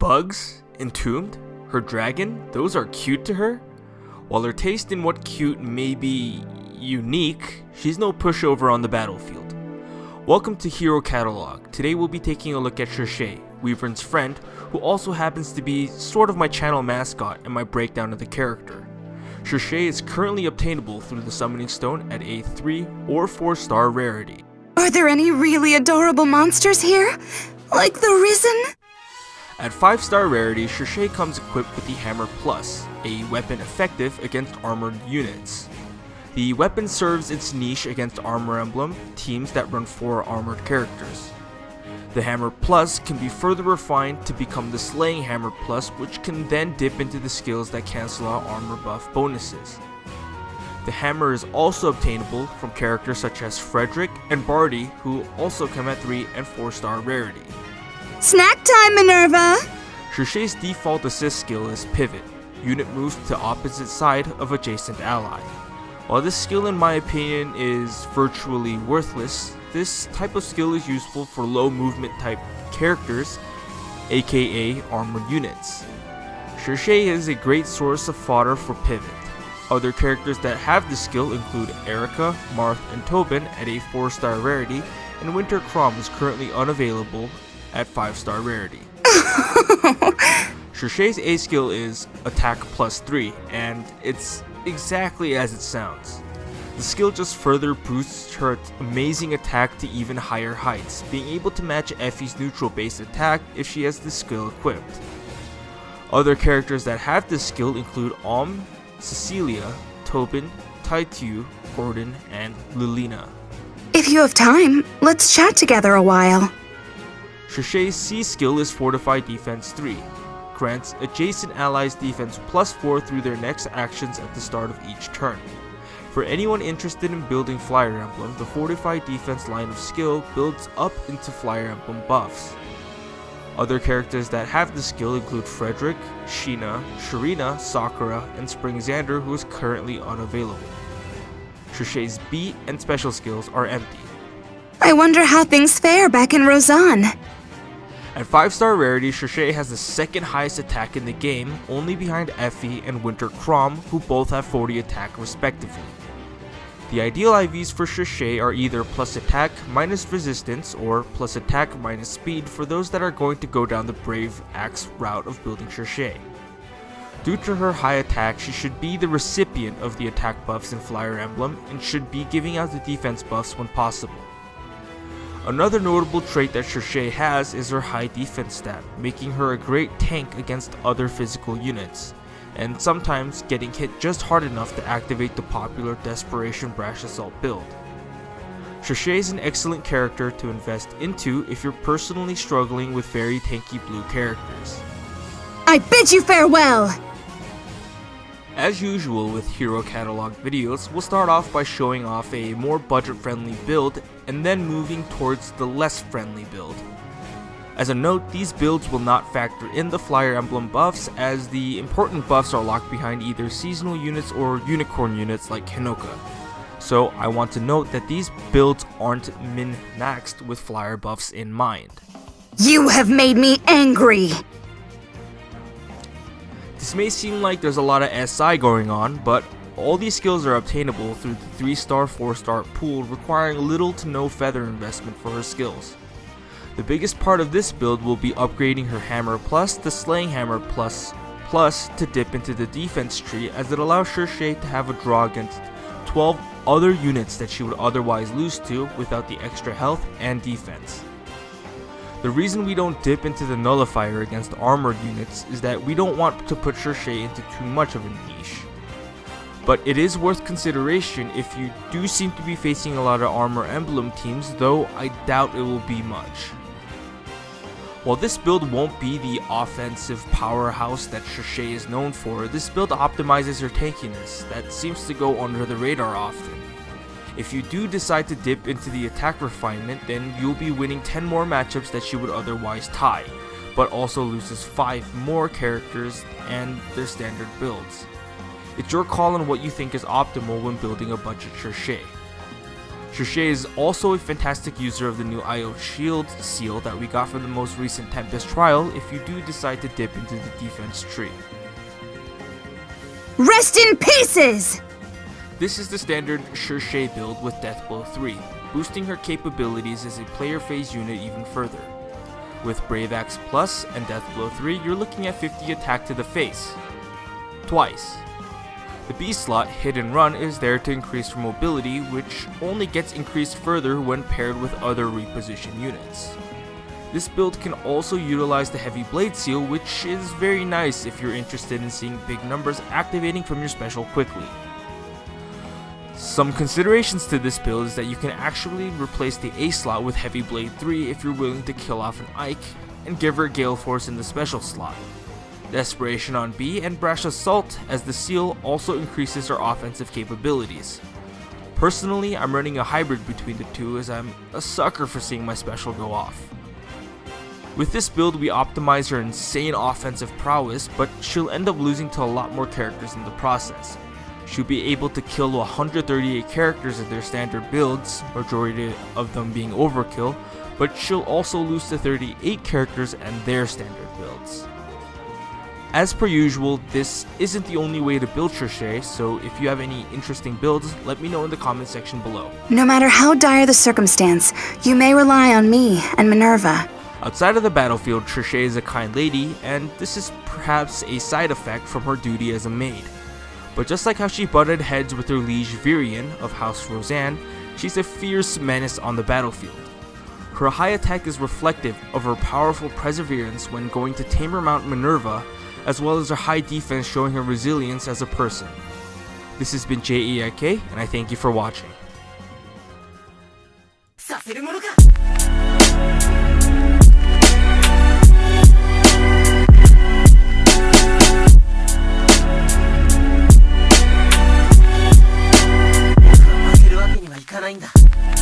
bugs, entombed, her dragon, those are cute to her. While her taste in what cute may be unique, she's no pushover on the battlefield. Welcome to Hero Catalog. Today we'll be taking a look at Cherche, Wyvern's friend, who also happens to be sort of my channel mascot and my breakdown of the character. Cherche is currently obtainable through the Summoning Stone at a 3 or 4 star rarity. Are there any really adorable monsters here? Like the Risen? At 5 star rarity, Cherche comes equipped with the Hammer Plus, a weapon effective against armored units. The weapon serves its niche against Armor Emblem teams that run 4 armored characters. The Hammer Plus can be further refined to become the Slaying Hammer Plus, which can then dip into the skills that cancel out armor buff bonuses. The hammer is also obtainable from characters such as Frederick and Barty, who also come at 3 and 4 star rarity. Snack time, Minerva! Cherche's default assist skill is Pivot. Unit moves to opposite side of adjacent ally. While this skill in my opinion is virtually worthless, this type of skill is useful for low movement type characters, aka armored units. Cherche is a great source of fodder for Pivot. Other characters that have this skill include Erica, Marth, and Tobin at a 4 star rarity, and Winter Crom is currently unavailable at 5 star rarity. Cherche's A skill is Attack plus 3, and it's exactly as it sounds. The skill just further boosts her amazing attack to even higher heights, being able to match Effie's neutral base attack if she has this skill equipped. Other characters that have this skill include Cecilia, Tobin, Taitu, Gordon, and Lilina. If you have time, let's chat together a while. Cherche's C skill is Fortify Defense 3. Grants adjacent allies defense plus 4 through their next actions at the start of each turn. For anyone interested in building Flyer Emblem, the Fortify Defense line of skill builds up into Flyer Emblem buffs. Other characters that have the skill include Frederick, Sheena, Sharina, Sakura, and Spring Xander, who is currently unavailable. Cherche's B and special skills are empty. I wonder how things fare back in Roseanne. At 5 star rarity, Cherche has the second highest attack in the game, only behind Effie and Winter Crom, who both have 40 attack respectively. The ideal IVs for Cherche are either plus attack minus resistance or plus attack minus speed for those that are going to go down the Brave Axe route of building Cherche. Due to her high attack, she should be the recipient of the attack buffs in Flyer Emblem and should be giving out the defense buffs when possible. Another notable trait that Cherche has is her high defense stat, making her a great tank against other physical units, and sometimes getting hit just hard enough to activate the popular Desperation Brash Assault build. Cherche is an excellent character to invest into if you're personally struggling with very tanky blue characters. I bid you farewell! As usual with Hero Catalog videos, we'll start off by showing off a more budget-friendly build and then moving towards the less friendly build. As a note, these builds will not factor in the Flyer Emblem buffs, as the important buffs are locked behind either seasonal units or unicorn units like Hinoka. So I want to note that these builds aren't min-maxed with Flyer buffs in mind. You have made me angry! This may seem like there's a lot of SI going on, but all these skills are obtainable through the 3 star 4 star pool, requiring little to no feather investment for her skills. The biggest part of this build will be upgrading her Hammer Plus to Slaying Hammer Plus to dip into the defense tree, as it allows Cherche to have a draw against 12 other units that she would otherwise lose to without the extra health and defense. The reason we don't dip into the nullifier against armored units is that we don't want to put Cherche into too much of a niche. But it is worth consideration if you do seem to be facing a lot of Armor Emblem teams, though I doubt it will be much. While this build won't be the offensive powerhouse that Cherche is known for, this build optimizes her tankiness that seems to go under the radar often. If you do decide to dip into the attack refinement, then you'll be winning 10 more matchups that she would otherwise tie, but also loses 5 more characters and their standard builds. It's your call on what you think is optimal when building a budget Cherche. Cherche is also a fantastic user of the new IO Shield seal that we got from the most recent Tempest trial if you do decide to dip into the defense tree. Rest in pieces! This is the standard Cherche build with Deathblow 3, boosting her capabilities as a player phase unit even further. With Brave Axe Plus and Deathblow 3, you're looking at 50 attack to the face. Twice. The B slot, Hit and Run, is there to increase her mobility, which only gets increased further when paired with other reposition units. This build can also utilize the Heavy Blade seal, which is very nice if you're interested in seeing big numbers activating from your special quickly. Some considerations to this build is that you can actually replace the A slot with Heavy Blade 3 if you're willing to kill off an Ike and give her Gale Force in the special slot. Desperation on B and Brash Assault, as the seal also increases her offensive capabilities. Personally, I'm running a hybrid between the two as I'm a sucker for seeing my special go off. With this build we optimize her insane offensive prowess, but she'll end up losing to a lot more characters in the process. She'll be able to kill 138 characters in their standard builds, majority of them being overkill, but she'll also lose to 38 characters and their standard builds. As per usual, this isn't the only way to build Cherche, so if you have any interesting builds, let me know in the comment section below. No matter how dire the circumstance, you may rely on me and Minerva. Outside of the battlefield, Cherche is a kind lady, and this is perhaps a side effect from her duty as a maid. But just like how she butted heads with her liege Virian of House Roseanne, she's a fierce menace on the battlefield. Her high attack is reflective of her powerful perseverance when going to tame her Mount Minerva, as well as her high defense showing her resilience as a person. This has been JaeAIK, and I thank you for watching. Not